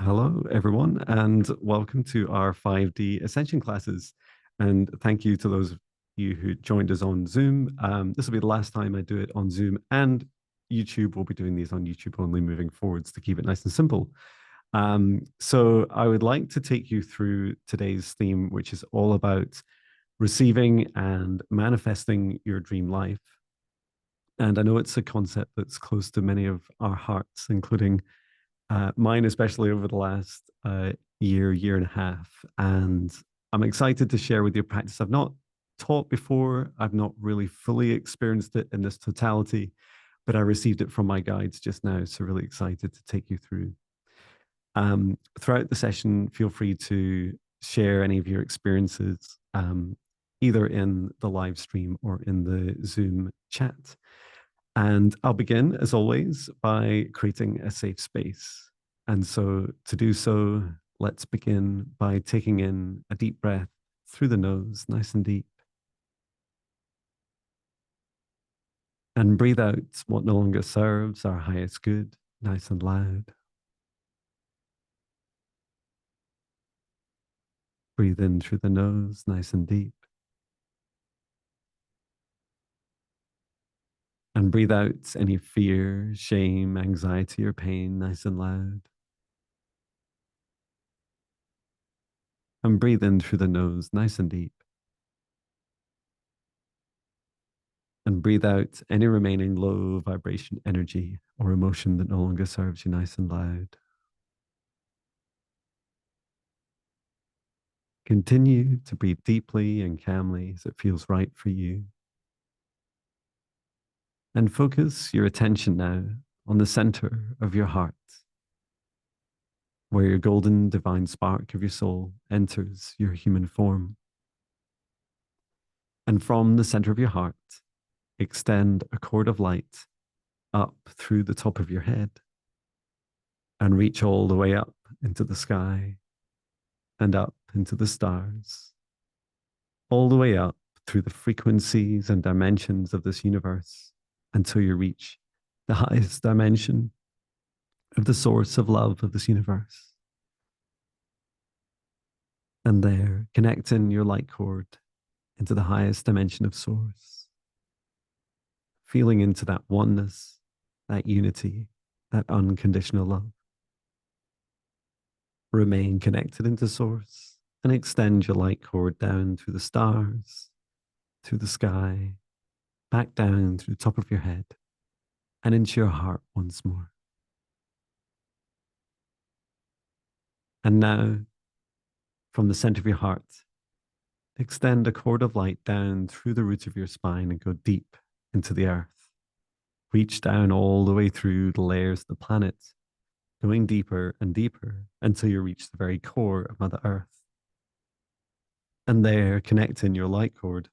Hello, everyone, and welcome to our 5D Ascension classes. And thank you to those of you who joined us on Zoom. This will be the last time I do it on Zoom, and YouTube will be doing these on YouTube only moving forwards to keep it nice and simple. So I would like to take you through today's theme, which is all about receiving and manifesting your dream life. And I know it's a concept that's close to many of our hearts, including mine, especially over the last year and a half. And I'm excited to share with you a practice I've not taught before. I've not really fully experienced it in this totality, but I received it from my guides just now. So, really excited to take you through. Throughout the session, feel free to share any of your experiences, either in the live stream or in the Zoom chat. And I'll begin, as always, by creating a safe space. And so, to do so, let's begin by taking in a deep breath through the nose, nice and deep. And breathe out what no longer serves our highest good, nice and loud. Breathe in through the nose, nice and deep. And breathe out any fear, shame, anxiety, or pain, nice and loud. And breathe in through the nose, nice and deep. And breathe out any remaining low vibration energy or emotion that no longer serves you, nice and loud. Continue to breathe deeply and calmly as it feels right for you. And focus your attention now on the center of your heart, where your golden divine spark of your soul enters your human form. And from the center of your heart, extend a cord of light up through the top of your head and reach all the way up into the sky and up into the stars, all the way up through the frequencies and dimensions of this universe until you reach the highest dimension of the source of love of this universe. And there, connecting your light cord into the highest dimension of source, feeling into that oneness, that unity, that unconditional love. Remain connected into source and extend your light cord down through the stars, through the sky, back down through the top of your head and into your heart once more. And now, from the center of your heart, extend a cord of light down through the root of your spine and go deep into the earth. Reach down all the way through the layers of the planet, going deeper and deeper until you reach the very core of Mother Earth. And there, connecting your light cord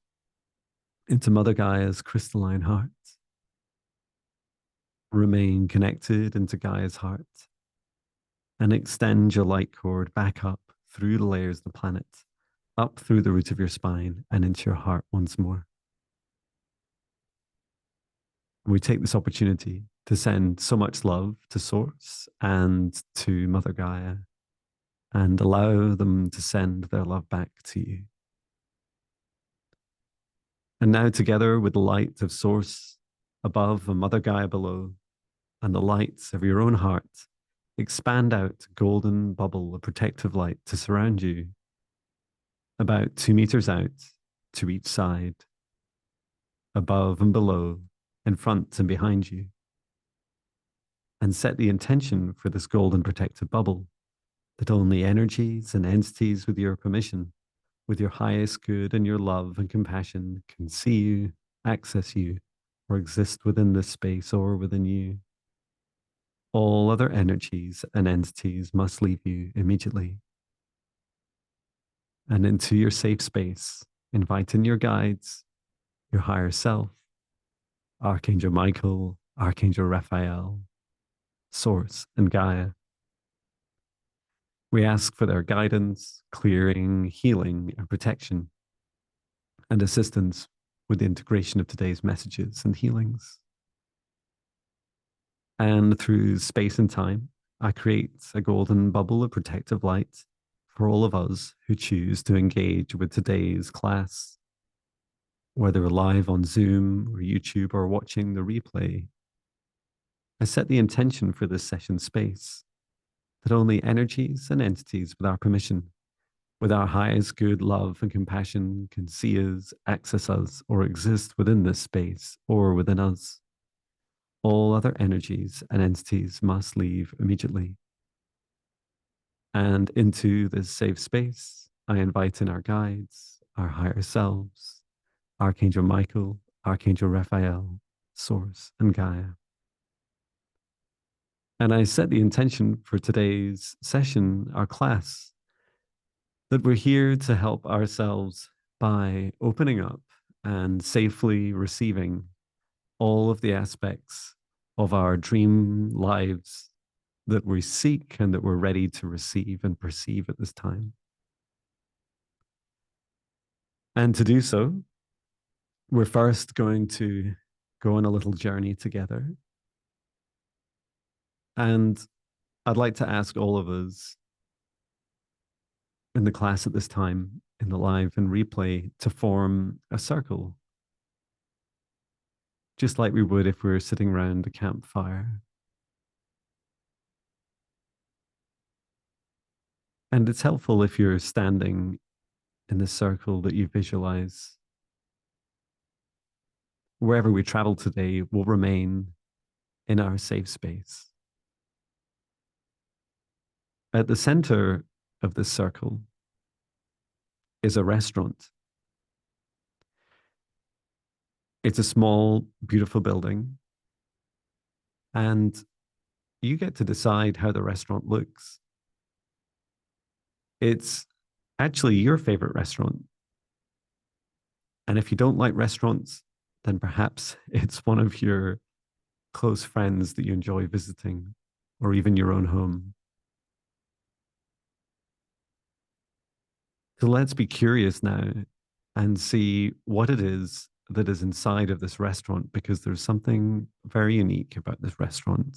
into Mother Gaia's crystalline heart. Remain connected into Gaia's heart and extend your light cord back up through the layers of the planet, up through the root of your spine and into your heart once more. We take this opportunity to send so much love to Source and to Mother Gaia and allow them to send their love back to you. And now, together with the light of Source above and Mother Gaia below, and the lights of your own heart, expand out a golden bubble of protective light to surround you, about 2 meters out to each side, above and below, in front and behind you. And set the intention for this golden protective bubble that only energies and entities with your permission, with your highest good and your love and compassion can see you, access you, or exist within this space or within you. All other energies and entities must leave you immediately. And into your safe space, invite in your guides, your higher self, Archangel Michael, Archangel Raphael, Source, and Gaia. We ask for their guidance, clearing, healing, and protection, and assistance with the integration of today's messages and healings. And through space and time, I create a golden bubble of protective light for all of us who choose to engage with today's class, whether live on Zoom or YouTube or watching the replay. I set the intention for this session space that only energies and entities with our permission, with our highest good love and compassion, can see us, access us, or exist within this space or within us. All other energies and entities must leave immediately. And into this safe space, I invite in our guides, our higher selves, Archangel Michael, Archangel Raphael, Source, and Gaia. And I set the intention for today's session, our class, that we're here to help ourselves by opening up and safely receiving all of the aspects of our dream lives that we seek and that we're ready to receive and perceive at this time. And to do so, we're first going to go on a little journey together. And I'd like to ask all of us in the class at this time, in the live and replay, to form a circle, just like we would if we were sitting around a campfire. And it's helpful if you're standing in this circle that you visualize. Wherever we travel today will remain in our safe space. At the center of this circle is a restaurant. It's a small, beautiful building, and you get to decide how the restaurant looks. It's actually your favorite restaurant. And if you don't like restaurants, then perhaps it's one of your close friends that you enjoy visiting, or even your own home. So let's be curious now and see what it is that is inside of this restaurant, because there's something very unique about this restaurant.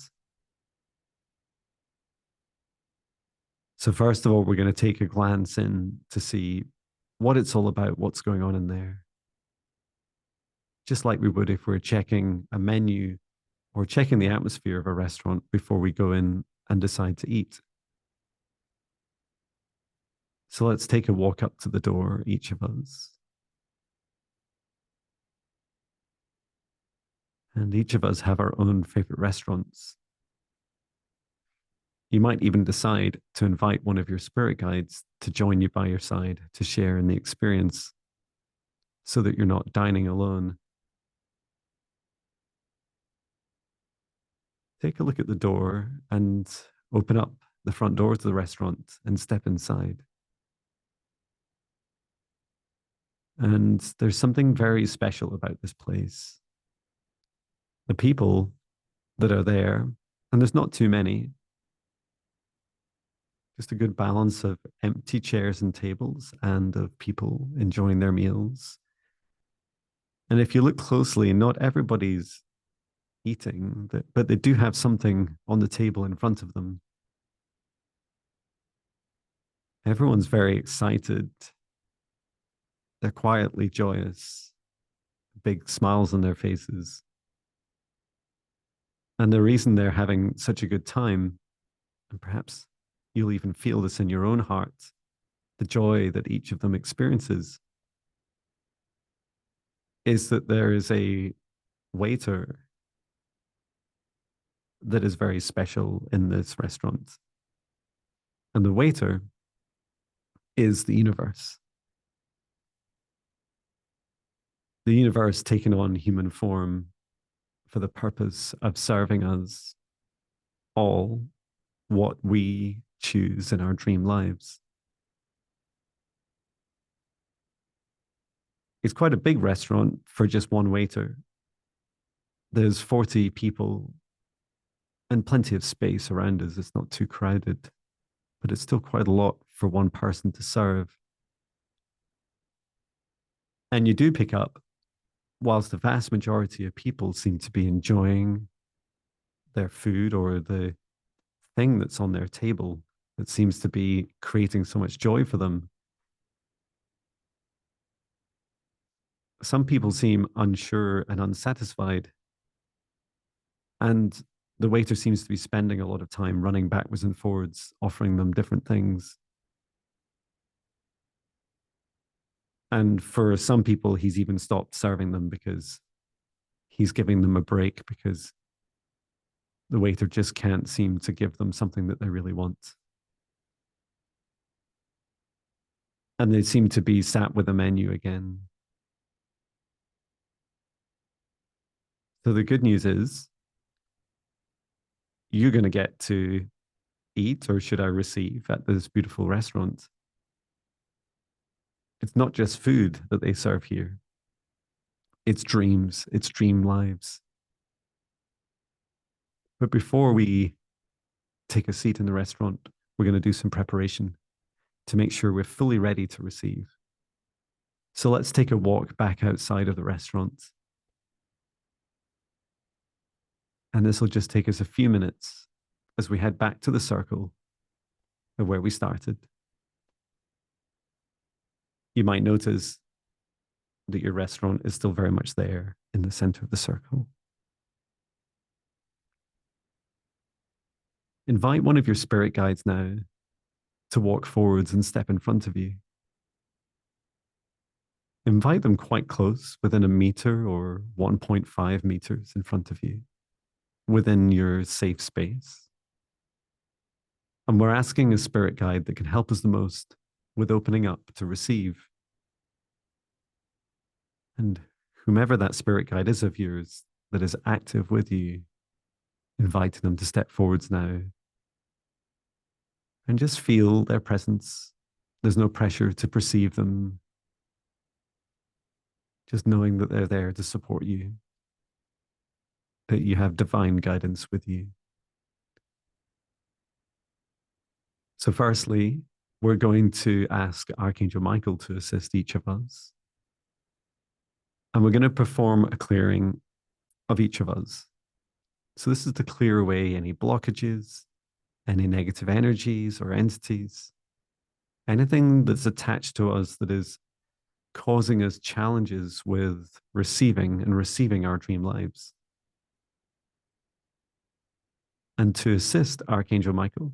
So first of all, we're going to take a glance in to see what it's all about, what's going on in there. Just like we would if we're checking a menu or checking the atmosphere of a restaurant before we go in and decide to eat. So let's take a walk up to the door, each of us. And each of us have our own favorite restaurants. You might even decide to invite one of your spirit guides to join you by your side to share in the experience so that you're not dining alone. Take a look at the door and open up the front door to the restaurant and step inside. And there's something very special about this place. The people that are there, and there's not too many, just a good balance of empty chairs and tables and of people enjoying their meals. And if you look closely, not everybody's eating, but they do have something on the table in front of them. Everyone's very excited. They're quietly joyous, big smiles on their faces. And the reason they're having such a good time, and perhaps you'll even feel this in your own heart, the joy that each of them experiences, is that there is a waiter that is very special in this restaurant. And the waiter is the universe. The universe taking on human form for the purpose of serving us all what we choose in our dream lives. It's quite a big restaurant for just one waiter. There's 40 people and plenty of space around us. It's not too crowded, but it's still quite a lot for one person to serve. And you do pick up, whilst the vast majority of people seem to be enjoying their food or the thing that's on their table that seems to be creating so much joy for them. Some people seem unsure and unsatisfied, and the waiter seems to be spending a lot of time running backwards and forwards, offering them different things. And for some people, he's even stopped serving them because he's giving them a break because the waiter just can't seem to give them something that they really want. And they seem to be sat with a menu again. So the good news is you're going to get to eat, or should I receive, at this beautiful restaurant. It's not just food that they serve here, it's dreams, it's dream lives. But before we take a seat in the restaurant, we're going to do some preparation to make sure we're fully ready to receive. So let's take a walk back outside of the restaurant. And this will just take us a few minutes as we head back to the circle of where we started. You might notice that your restaurant is still very much there in the center of the circle. Invite one of your spirit guides now to walk forwards and step in front of you. Invite them quite close, within a meter or 1.5 meters in front of you, within your safe space. And we're asking a spirit guide that can help us the most with opening up to receive. And whomever that spirit guide is of yours that is active with you, inviting them to step forwards now and just feel their presence. There's no pressure to perceive them. Just knowing that they're there to support you, that you have divine guidance with you. So firstly, we're going to ask Archangel Michael to assist each of us. And we're going to perform a clearing of each of us. So this is to clear away any blockages, any negative energies or entities, anything that's attached to us that is causing us challenges with receiving our dream lives. And to assist Archangel Michael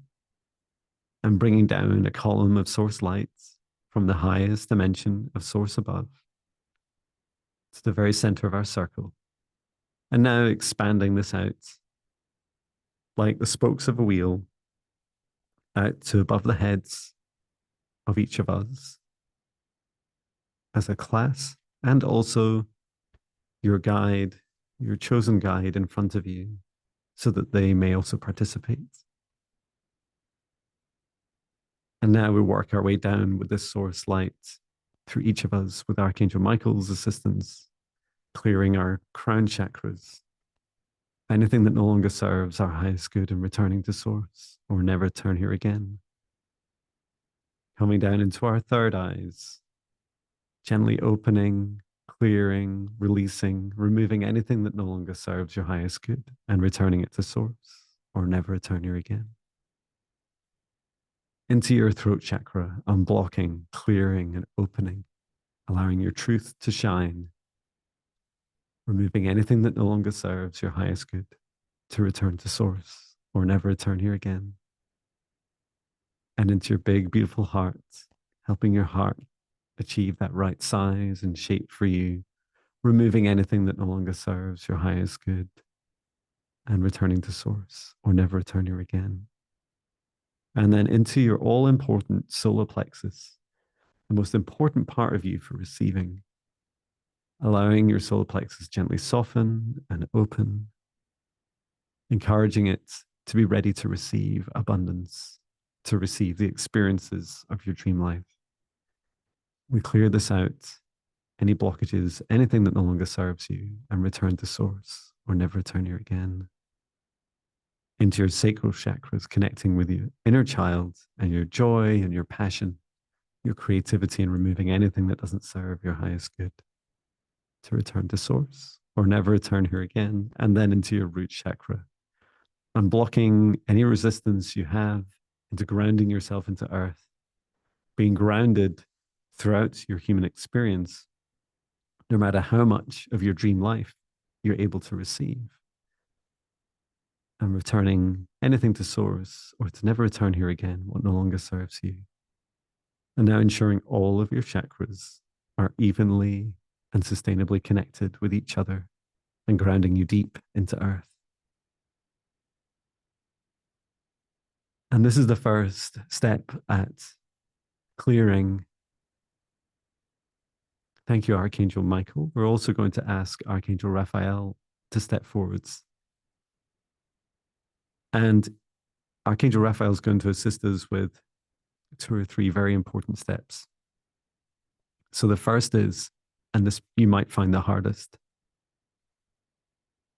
and bringing down a column of source lights from the highest dimension of source above to the very center of our circle. And now expanding this out like the spokes of a wheel out to above the heads of each of us as a class, and also your guide, your chosen guide in front of you, so that they may also participate. And now we work our way down with this source light through each of us with Archangel Michael's assistance, clearing our crown chakras, anything that no longer serves our highest good, and returning to source or never return here again. Coming down into our third eyes, gently opening, clearing, releasing, removing anything that no longer serves your highest good and returning it to source or never return here again. Into your throat chakra, unblocking, clearing, and opening, allowing your truth to shine, removing anything that no longer serves your highest good to return to source or never return here again. And into your big, beautiful heart, helping your heart achieve that right size and shape for you, removing anything that no longer serves your highest good and returning to source or never return here again. And then into your all-important solar plexus, the most important part of you for receiving, allowing your solar plexus gently soften and open, encouraging it to be ready to receive abundance, to receive the experiences of your dream life. We clear this out, any blockages, anything that no longer serves you, and return to source or never return here again. Into your sacral chakras, connecting with your inner child and your joy and your passion, your creativity, and removing anything that doesn't serve your highest good to return to source or never return here again. And then into your root chakra, unblocking any resistance you have into grounding yourself into earth, being grounded throughout your human experience, no matter how much of your dream life you're able to receive, and returning anything to source or to never return here again, what no longer serves you. And now ensuring all of your chakras are evenly and sustainably connected with each other and grounding you deep into earth. And this is the first step at clearing. Thank you, Archangel Michael. We're also going to ask Archangel Raphael to step forwards. And Archangel Raphael is going to assist us with 2 or 3 very important steps. So the first is, and this you might find the hardest,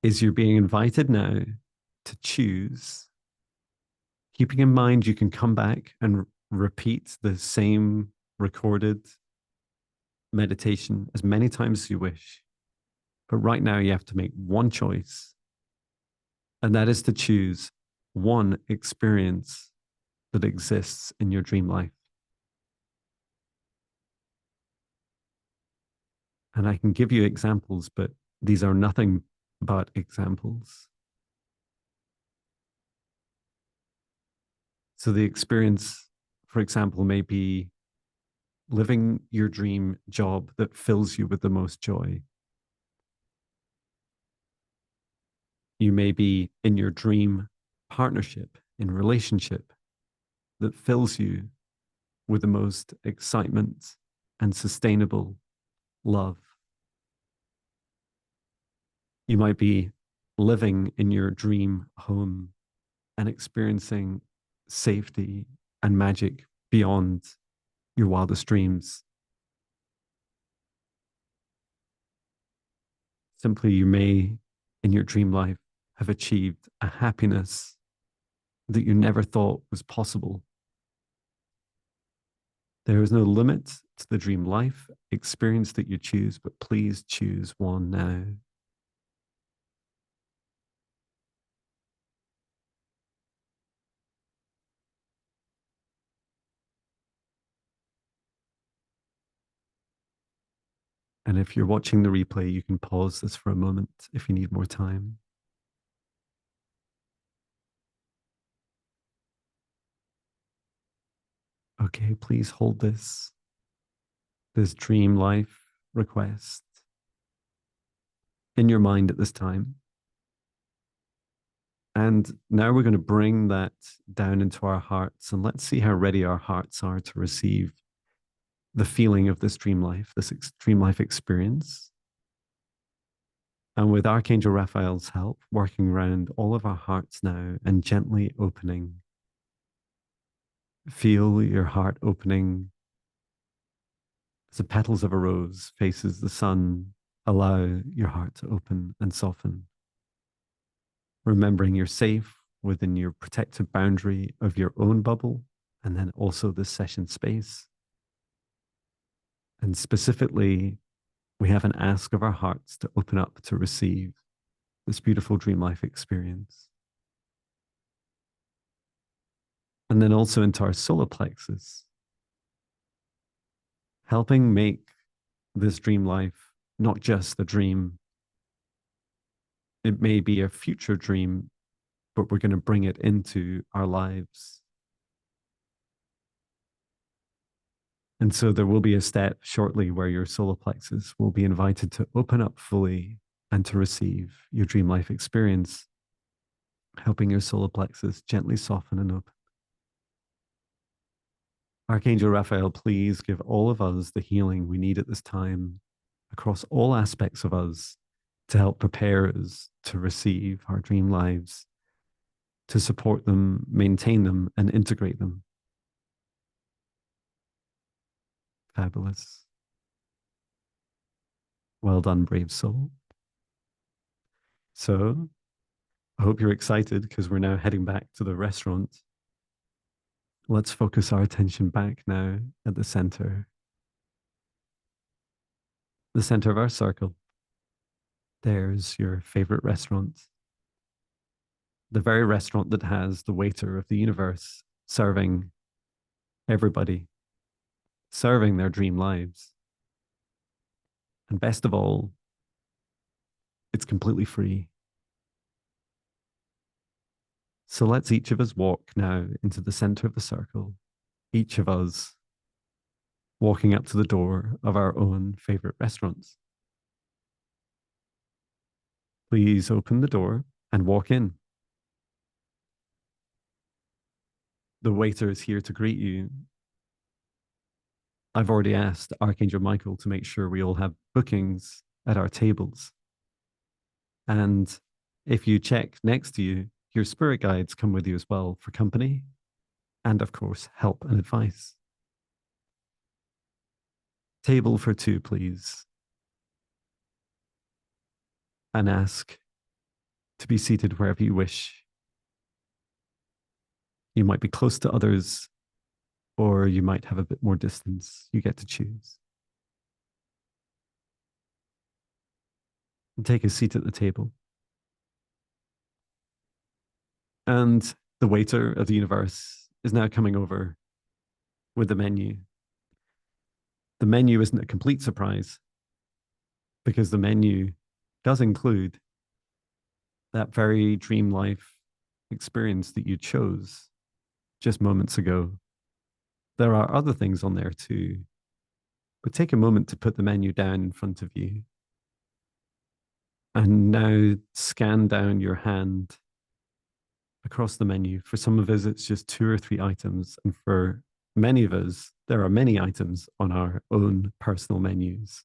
is you're being invited now to choose, keeping in mind you can come back and repeat the same recorded meditation as many times as you wish. But right now you have to make one choice, and that is to choose one experience that exists in your dream life. And I can give you examples, but these are nothing but examples. So the experience, for example, may be living your dream job that fills you with the most joy. You may be in your dream partnership, in relationship that fills you with the most excitement and sustainable love. You might be living in your dream home and experiencing safety and magic beyond your wildest dreams. Simply, you may, in your dream life, have achieved a happiness that you never thought was possible. There is no limit to the dream life experience that you choose, but please choose one now. And if you're watching the replay, you can pause this for a moment if you need more time. Okay, please hold this dream life request in your mind at this time. And now we're going to bring that down into our hearts, and let's see how ready our hearts are to receive the feeling of this dream life, this dream life experience. And with Archangel Raphael's help, working around all of our hearts now and gently opening. Feel your heart opening as the petals of a rose faces the sun. Allow your heart to open and soften. Remembering you're safe within your protective boundary of your own bubble, and then also this session space. And specifically, we have an ask of our hearts to open up to receive this beautiful dream life experience. And then also into our solar plexus, helping make this dream life not just a dream. It may be a future dream, but we're going to bring it into our lives. And so there will be a step shortly where your solar plexus will be invited to open up fully and to receive your dream life experience, helping your solar plexus gently soften and open. Archangel Raphael, please give all of us the healing we need at this time across all aspects of us to help prepare us to receive our dream lives, to support them, maintain them, and integrate them. Fabulous. Well done, brave soul. So I hope you're excited because we're now heading back to the restaurant. Let's focus our attention back now at the center of our circle. There's your favorite restaurant. The very restaurant that has the waiter of the universe serving everybody, serving their dream lives. And best of all, it's completely free. So let's each of us walk now into the center of the circle, each of us walking up to the door of our own favorite restaurants. Please open the door and walk in. The waiter is here to greet you. I've already asked Archangel Michael to make sure we all have bookings at our tables. And if you check next to you, your spirit guides come with you as well for company and, of course, help and advice. Table for two, please. And ask to be seated wherever you wish. You might be close to others, or you might have a bit more distance. You get to choose. And take a seat at the table. And the waiter of the universe is now coming over with the menu. The menu isn't a complete surprise because the menu does include that very dream life experience that you chose just moments ago. There are other things on there too, but take a moment to put the menu down in front of you. And now scan down your hand across the menu. For some of us, it's just 2 or 3 items. And for many of us, there are many items on our own personal menus.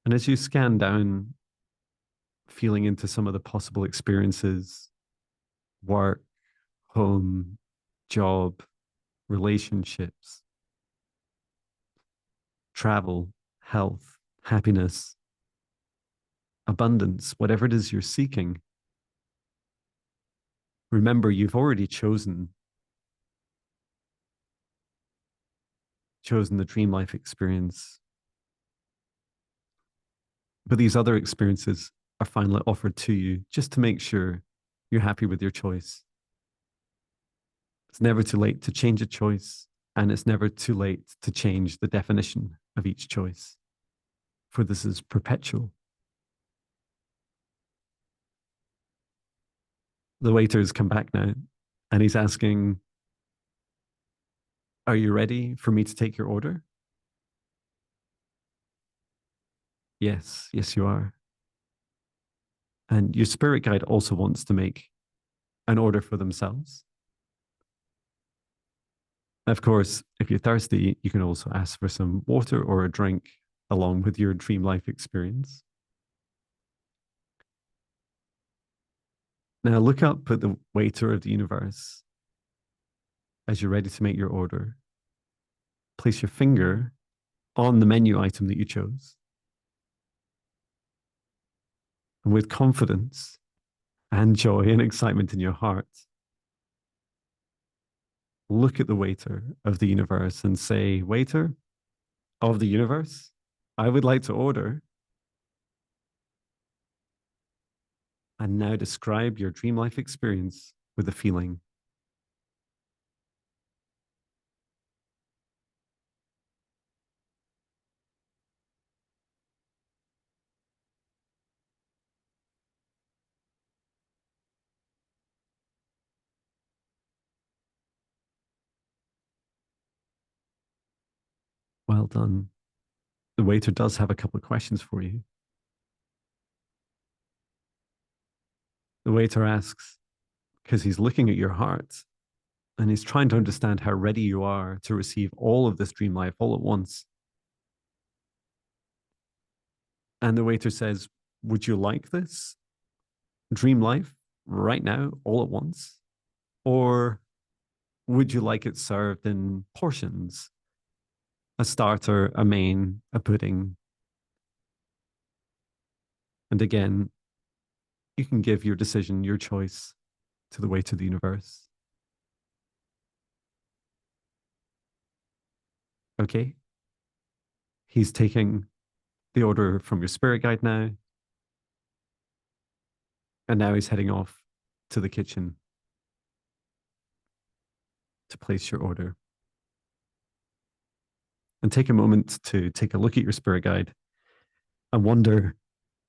And as you scan down, feeling into some of the possible experiences, work, home, job, relationships, travel, health, happiness, abundance, whatever it is you're seeking, remember you've already chosen the dream life experience. But these other experiences are finally offered to you just to make sure you're happy with your choice. It's never too late to change a choice, and it's never too late to change the definition of each choice, for this is perpetual. The waiter's come back now, and he's asking, are you ready for me to take your order? Yes, yes, you are. And your spirit guide also wants to make an order for themselves. Of course, if you're thirsty, you can also ask for some water or a drink along with your dream life experience. Now look up at the waiter of the universe as you're ready to make your order. Place your finger on the menu item that you chose. And with confidence and joy and excitement in your heart, look at the waiter of the universe and say, waiter of the universe, I would like to order. And now describe your dream life experience with a feeling. Well done. The waiter does have a couple of questions for you. The waiter asks, because he's looking at your heart and he's trying to understand how ready you are to receive all of this dream life all at once. And the waiter says, would you like this dream life right now, all at once? Or would you like it served in portions? A starter, a main, a pudding. And again, you can give your decision, your choice to the waiter of the universe. Okay? He's taking the order from your spirit guide now, and now he's heading off to the kitchen to place your order. And take a moment to take a look at your spirit guide and wonder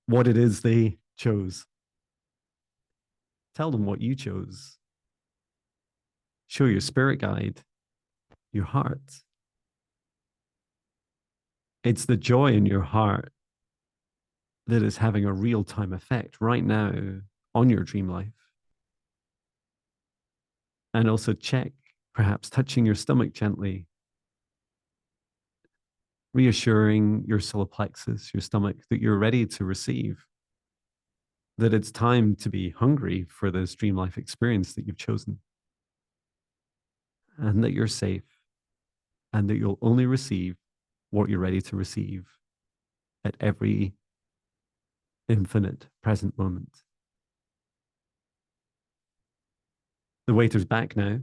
what it is they chose. Tell them what you chose. Show your spirit guide your heart. It's the joy in your heart that is having a real time effect right now on your dream life. And also check, perhaps touching your stomach gently, reassuring your solar plexus, your stomach, that you're ready to receive, that it's time to be hungry for this dream life experience that you've chosen, and that you're safe, and that you'll only receive what you're ready to receive at every infinite present moment. The waiter's back now,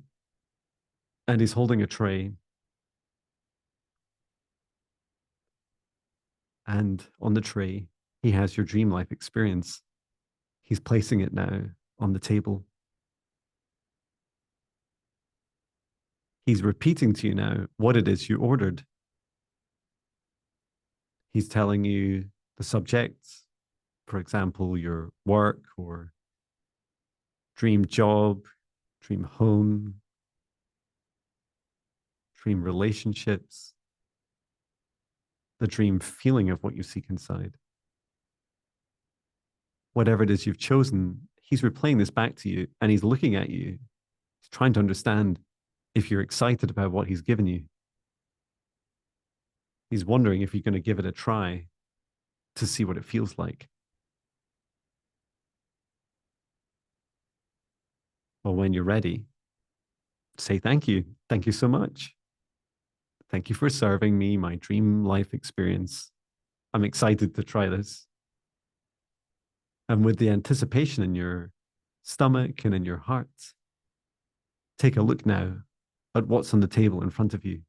and he's holding a tray. And on the tray, he has your dream life experience. He's placing it now on the table. He's repeating to you now what it is you ordered. He's telling you the subjects, for example, your work or dream job, dream home, dream relationships, the dream feeling of what you seek inside. Whatever it is you've chosen, he's replaying this back to you, and he's looking at you. He's trying to understand if you're excited about what he's given you. He's wondering if you're going to give it a try to see what it feels like. Well, when you're ready, say thank you. Thank you so much. Thank you for serving me my dream life experience. I'm excited to try this. And with the anticipation in your stomach and in your heart, take a look now at what's on the table in front of you.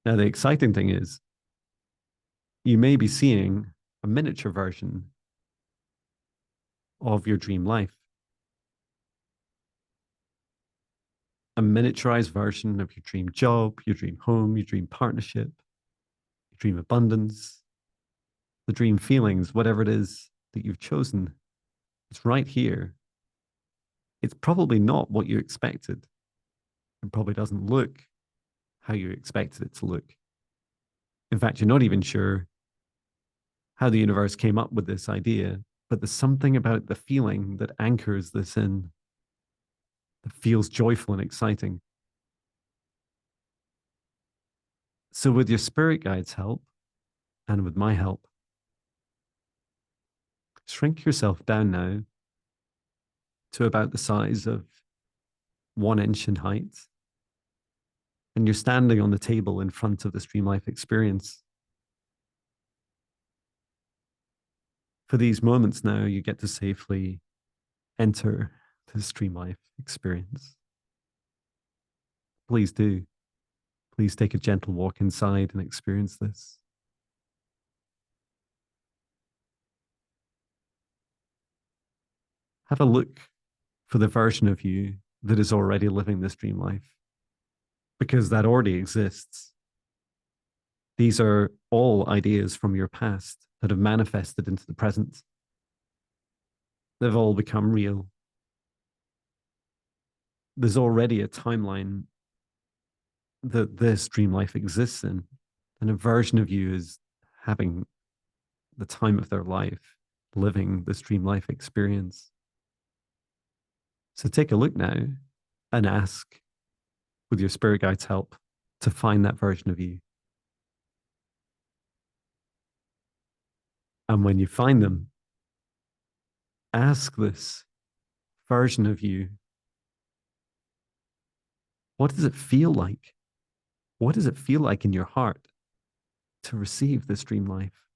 Now, the exciting thing is you may be seeing a miniature version of your dream life, a miniaturized version of your dream job, your dream home, your dream partnership, your dream abundance, the dream feelings, whatever it is that you've chosen. It's right here. It's probably not what you expected. It probably doesn't look how you expected it to look. In fact, you're not even sure how the universe came up with this idea, but there's something about the feeling that anchors this in, that feels joyful and exciting. So, with your spirit guide's help and with my help, shrink yourself down now to about the size of 1 inch in height. And you're standing on the table in front of the Stream Life experience. For these moments now, you get to safely enter the Stream Life experience. Please do. Please take a gentle walk inside and experience this. Have a look for the version of you that is already living this dream life, because that already exists. These are all ideas from your past that have manifested into the present. They've all become real. There's already a timeline that this dream life exists in, and a version of you is having the time of their life living this dream life experience. So take a look now and ask, with your spirit guide's help, to find that version of you. And when you find them, ask this version of you, what does it feel like? What does it feel like in your heart to receive this dream life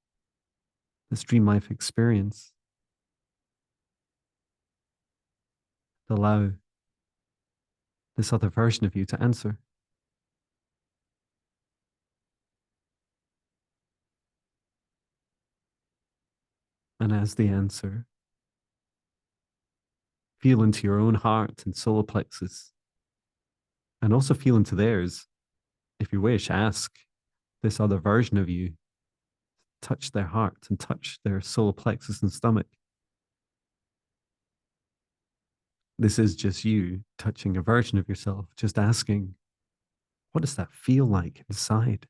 experience? Allow this other version of you to answer. And as the answer, feel into your own heart and solar plexus, and also feel into theirs. If you wish, ask this other version of you, touch their heart and touch their solar plexus and stomach. This is just you touching a version of yourself, just asking, what does that feel like inside?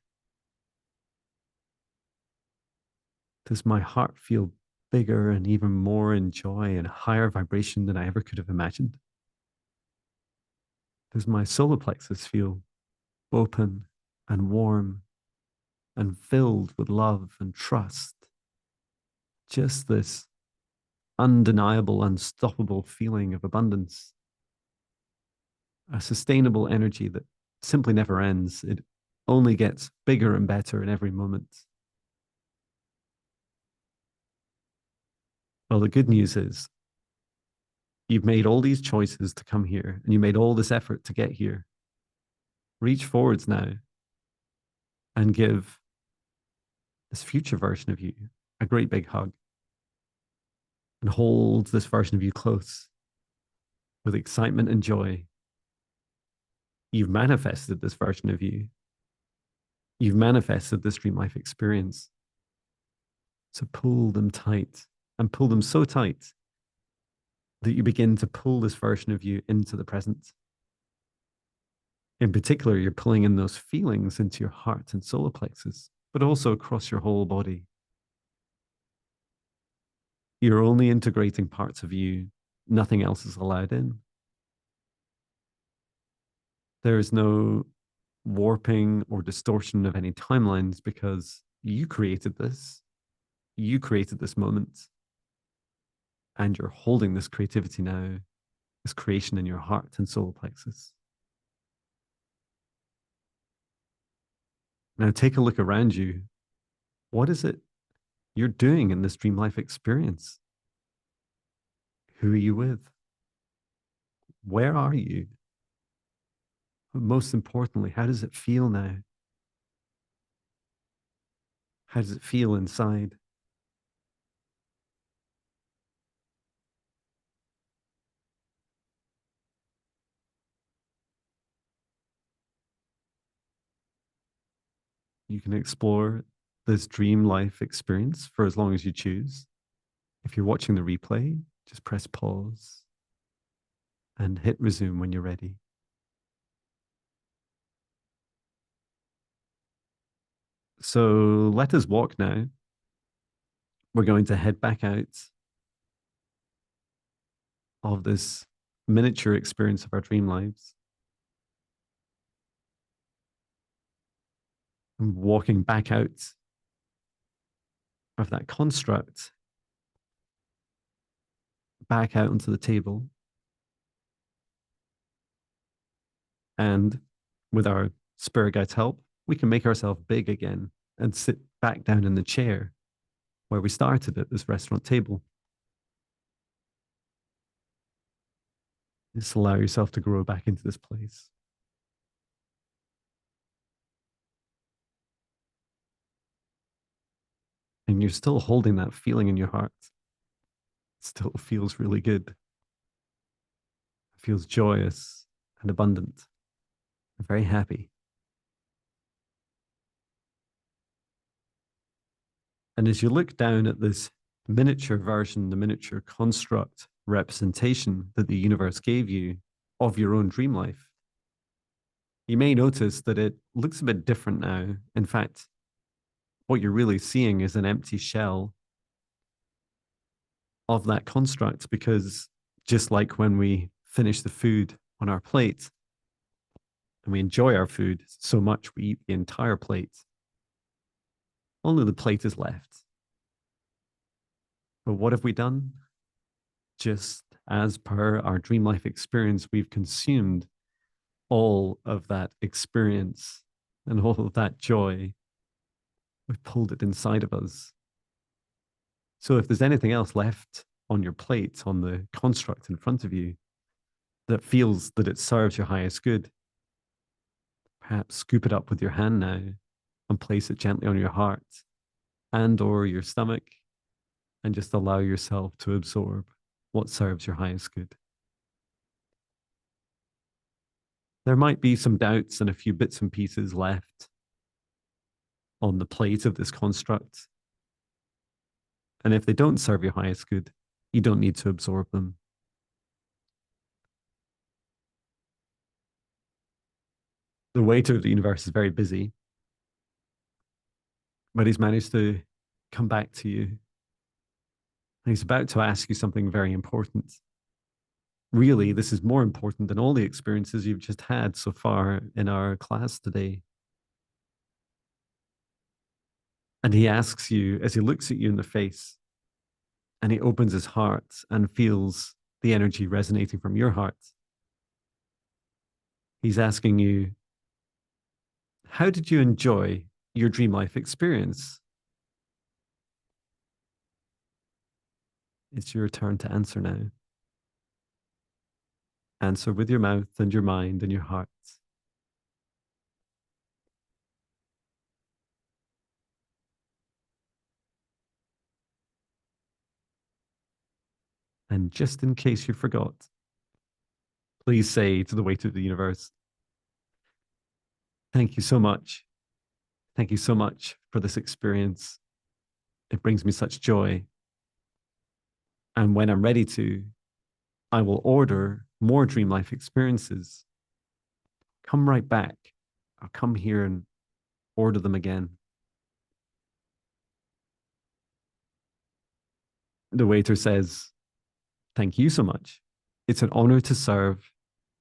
Does my heart feel bigger and even more in joy and higher vibration than I ever could have imagined? Does my solar plexus feel open and warm and filled with love and trust? Just this undeniable, unstoppable feeling of abundance, a sustainable energy that simply never ends. It only gets bigger and better in every moment. Well, the good news is you've made all these choices to come here and you made all this effort to get here. Reach forwards now and give this future version of you a great big hug and hold this version of you close with excitement and joy. You've manifested this version of you. You've manifested this dream life experience. So pull them tight and pull them so tight that you begin to pull this version of you into the present. In particular, you're pulling in those feelings into your heart and solar plexus, but also across your whole body. You're only integrating parts of you, nothing else is allowed in. There is no warping or distortion of any timelines because you created this. You created this moment. And you're holding this creativity now, this creation in your heart and solar plexus. Now take a look around you. What is it you're doing in this dream life experience? Who are you with? Where are you? But most importantly, how does it feel now? How does it feel inside? You can explore this dream life experience for as long as you choose. If you're watching the replay, just press pause and hit resume when you're ready. So let us walk now. We're going to head back out of this miniature experience of our dream lives and walking back out of that construct, back out onto the table. And with our spirit guide's help, we can make ourselves big again and sit back down in the chair where we started at this restaurant table. Just allow yourself to grow back into this place. And you're still holding that feeling in your heart. It still feels really good. It feels joyous and abundant and very happy. And as you look down at this miniature version, the miniature construct representation that the universe gave you of your own dream life, you may notice that it looks a bit different now. In fact, what you're really seeing is an empty shell of that construct, because just like when we finish the food on our plate and we enjoy our food so much we eat the entire plate, only the plate is left. But what have we done? Just as per our dream life experience, we've consumed all of that experience and all of that joy. We've pulled it inside of us. So if there's anything else left on your plate, on the construct in front of you, that feels that it serves your highest good, perhaps scoop it up with your hand now and place it gently on your heart and or your stomach and just allow yourself to absorb what serves your highest good. There might be some doubts and a few bits and pieces left on the plate of this construct. And if they don't serve your highest good, you don't need to absorb them. The waiter of the universe is very busy, but he's managed to come back to you. And he's about to ask you something very important. Really, this is more important than all the experiences you've just had so far in our class today. And he asks you, as he looks at you in the face, and he opens his heart and feels the energy resonating from your heart. He's asking you, how did you enjoy your dream life experience? It's your turn to answer now. Answer with your mouth and your mind and your heart. And just in case you forgot, please say to the waiter of the universe, thank you so much. Thank you so much for this experience. It brings me such joy. And when I'm ready to, I will order more dream life experiences. Come right back. I'll come here and order them again. The waiter says, thank you so much. It's an honor to serve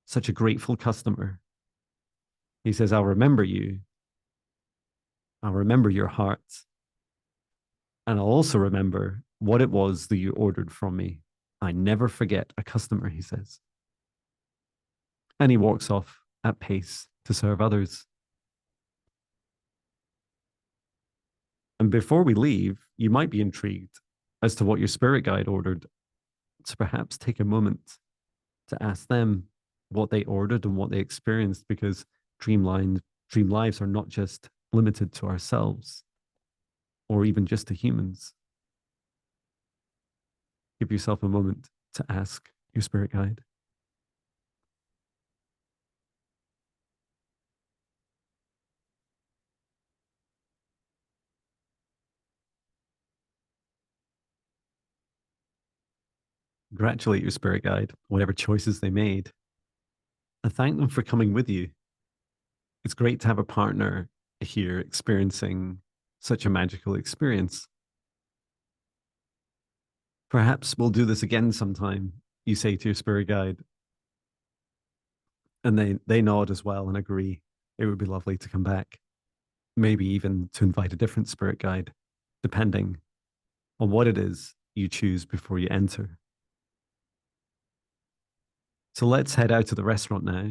such a grateful customer. He says, I'll remember you. I'll remember your heart. And I'll also remember what it was that you ordered from me. I never forget a customer, he says. And he walks off at pace to serve others. And before we leave, you might be intrigued as to what your spirit guide ordered. So perhaps take a moment to ask them what they ordered and what they experienced, because dream lives are not just limited to ourselves or even just to humans. Give yourself a moment to ask your spirit guide. Congratulate your spirit guide, whatever choices they made, and thank them for coming with you. It's great to have a partner here experiencing such a magical experience. Perhaps we'll do this again sometime, you say to your spirit guide. And they nod as well and agree. It would be lovely to come back. Maybe even to invite a different spirit guide, depending on what it is you choose before you enter. So let's head out to the restaurant now.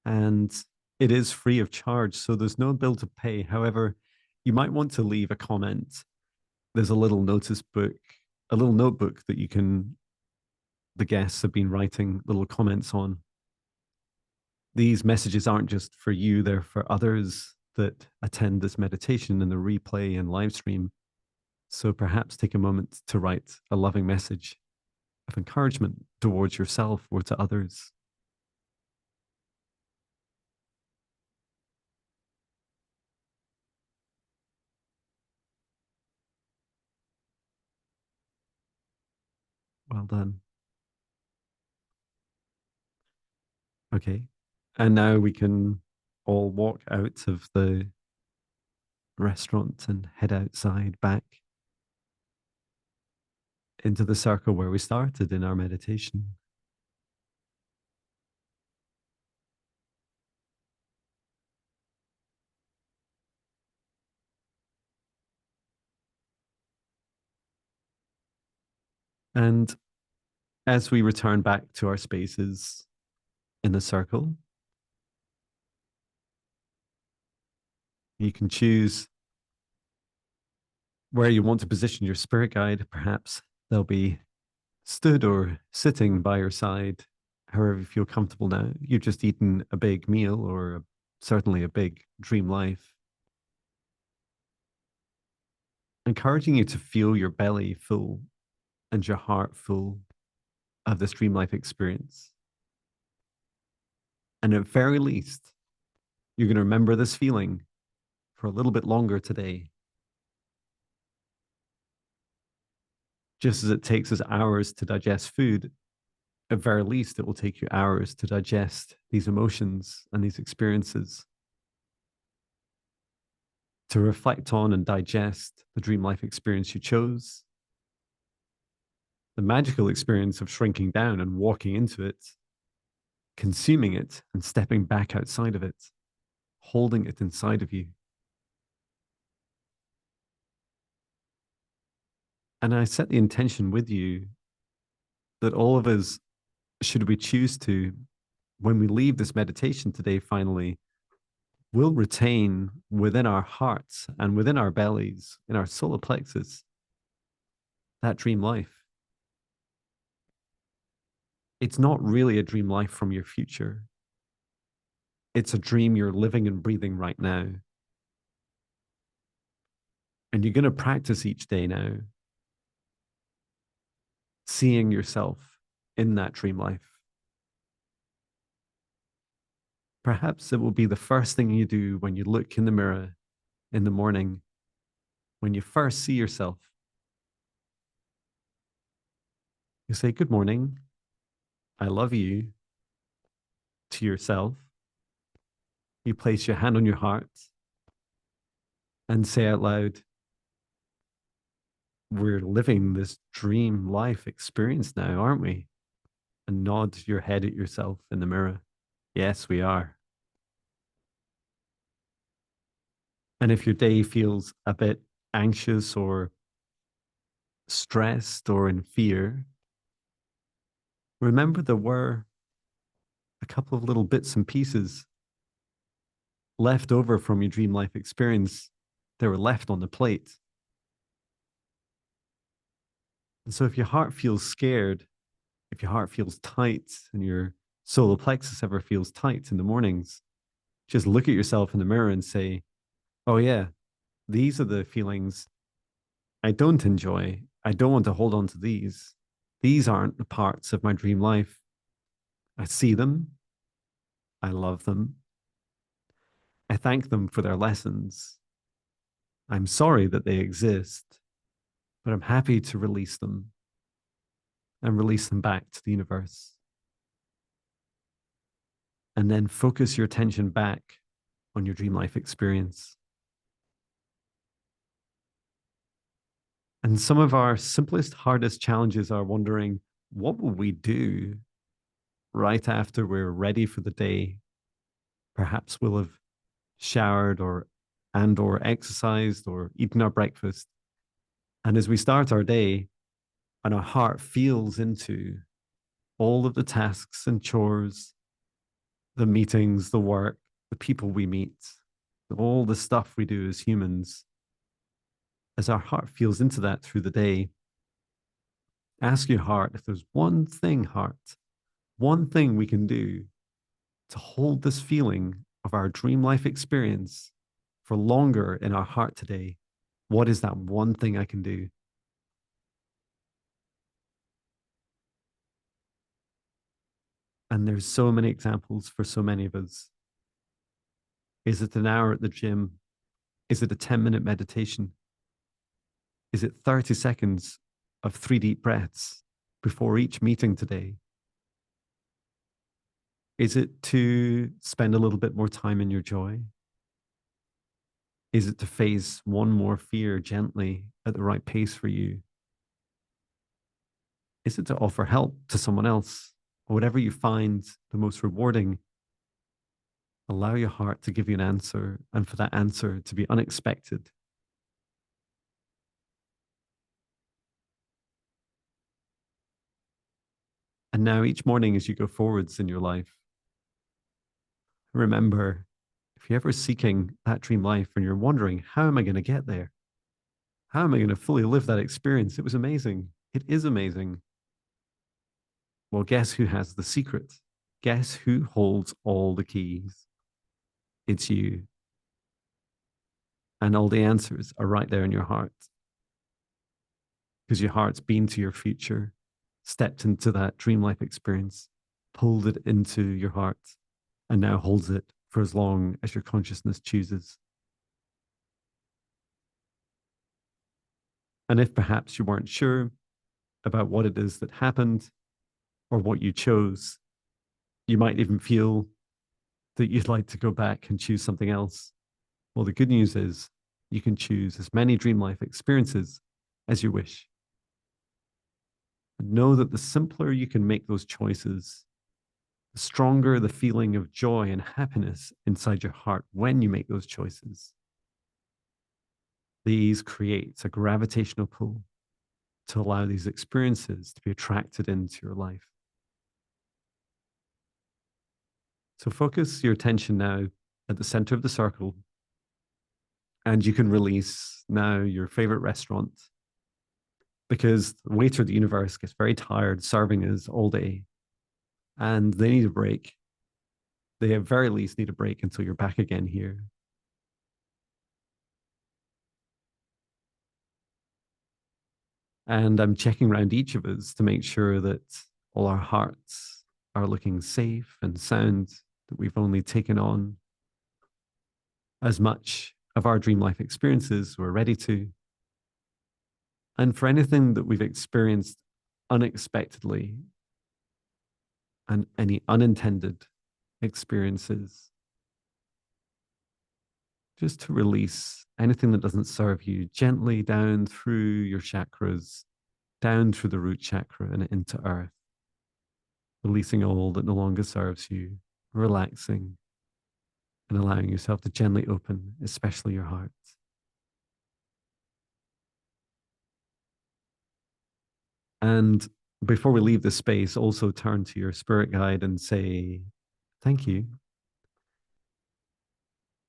And it is free of charge, so there's no bill to pay. However, you might want to leave a comment. There's a little notice book, a little notebook that the guests have been writing little comments on. These messages aren't just for you, they're for others that attend this meditation and the replay and live stream. So perhaps take a moment to write a loving message of encouragement towards yourself or to others. Well done. Okay. And now we can all walk out of the restaurant and head outside back into the circle where we started in our meditation. And as we return back to our spaces in the circle, you can choose where you want to position your spirit guide. Perhaps they'll be stood or sitting by your side, however you feel comfortable now. You've just eaten a big meal or certainly a big dream life. encouraging you to feel your belly full and your heart full of this dream life experience. And at very least, you're going to remember this feeling for a little bit longer today. Just as it takes us hours to digest food, at very least, it will take you hours to digest these emotions and these experiences, to reflect on and digest the dream life experience you chose, the magical experience of shrinking down and walking into it, consuming it and stepping back outside of it, holding it inside of you. And I set the intention with you that all of us, should we choose to, when we leave this meditation today, finally, will retain within our hearts and within our bellies, in our solar plexus, that dream life. It's not really a dream life from your future. It's a dream you're living and breathing right now. And you're going to practice each day now, seeing yourself in that dream life. Perhaps it will be the first thing you do when you look in the mirror in the morning, when you first see yourself. You say, "Good morning. I love you," to yourself. You place your hand on your heart and say out loud, "We're living this dream life experience now, aren't we?" And nod your head at yourself in the mirror. Yes, we are. And if your day feels a bit anxious or stressed or in fear, remember there were a couple of little bits and pieces left over from your dream life experience. They were left on the plate. And so if your heart feels scared, if your heart feels tight and your solar plexus ever feels tight in the mornings, just look at yourself in the mirror and say, "Oh, yeah, these are the feelings I don't enjoy. I don't want to hold on to these. These aren't the parts of my dream life. I see them. I love them. I thank them for their lessons. I'm sorry that they exist, but I'm happy to release them and release them back to the universe." And then focus your attention back on your dream life experience. And some of our simplest, hardest challenges are wondering, what will we do right after we're ready for the day? Perhaps we'll have showered or exercised or eaten our breakfast. And as we start our day and our heart feels into all of the tasks and chores, the meetings, the work, the people we meet, all the stuff we do as humans, as our heart feels into that through the day, ask your heart if there's one thing, heart, one thing we can do to hold this feeling of our dream life experience for longer in our heart today. What is that one thing I can do? And there's so many examples for so many of us. Is it an hour at the gym? Is it a 10-minute meditation? Is it 30 seconds of 3 deep breaths before each meeting today? Is it to spend a little bit more time in your joy? Is it to face one more fear gently at the right pace for you? Is it to offer help to someone else? Or whatever you find the most rewarding, allow your heart to give you an answer and for that answer to be unexpected. And now each morning as you go forwards in your life, remember, if you're ever seeking that dream life and you're wondering, how am I going to get there? How am I going to fully live that experience? It was amazing. It is amazing. Well, guess who has the secret? Guess who holds all the keys? It's you. And all the answers are right there in your heart. because your heart's been to your future, stepped into that dream life experience, pulled it into your heart, and now holds it for as long as your consciousness chooses. And if perhaps you weren't sure about what it is that happened or what you chose, you might even feel that you'd like to go back and choose something else. Well, the good news is you can choose as many dream life experiences as you wish. Know that the simpler you can make those choices, the stronger the feeling of joy and happiness inside your heart when you make those choices. These create a gravitational pull to allow these experiences to be attracted into your life. So focus your attention now at the center of the circle, and you can release now your favorite restaurant, because the waiter of the universe gets very tired serving us all day and they need a break. They at very least need a break until you're back again here. And I'm checking around each of us to make sure that all our hearts are looking safe and sound, that we've only taken on as much of our dream life experiences we're ready to. And for anything that we've experienced unexpectedly and any unintended experiences, just to release anything that doesn't serve you gently down through your chakras, down through the root chakra and into earth, releasing all that no longer serves you, relaxing and allowing yourself to gently open, especially your heart. And before we leave this space, also turn to your spirit guide and say, thank you.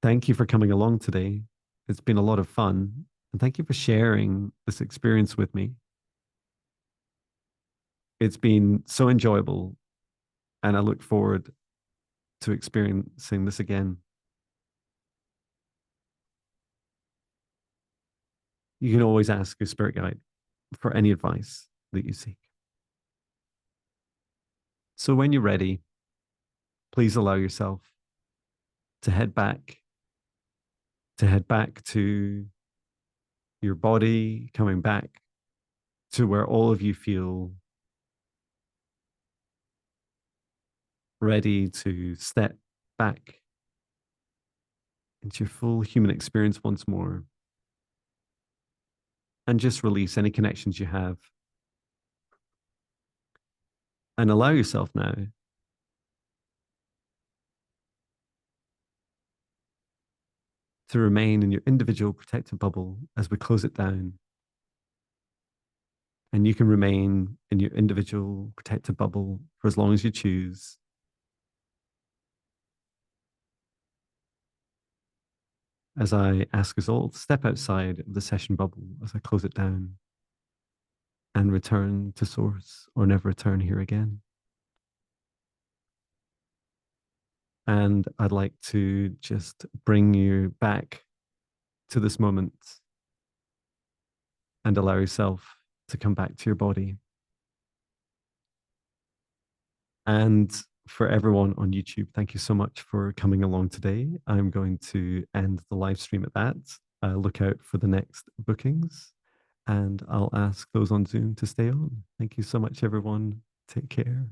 Thank you for coming along today. It's been a lot of fun. And thank you for sharing this experience with me. It's been so enjoyable. And I look forward to experiencing this again. You can always ask your spirit guide for any advice that you seek. So when you're ready, please allow yourself to head back to your body, coming back to where all of you feel ready to step back into your full human experience once more, and just release any connections you have. And allow yourself now to remain in your individual protective bubble as we close it down. And you can remain in your individual protective bubble for as long as you choose. As I ask us all to step outside of the session bubble as I close it down and return to source, or never return here again. And I'd like to just bring you back to this moment and allow yourself to come back to your body. And for everyone on YouTube, thank you so much for coming along today. I'm going to end the live stream at that. Look out for the next bookings, and I'll ask those on Zoom to stay on. Thank you so much, everyone. Take care.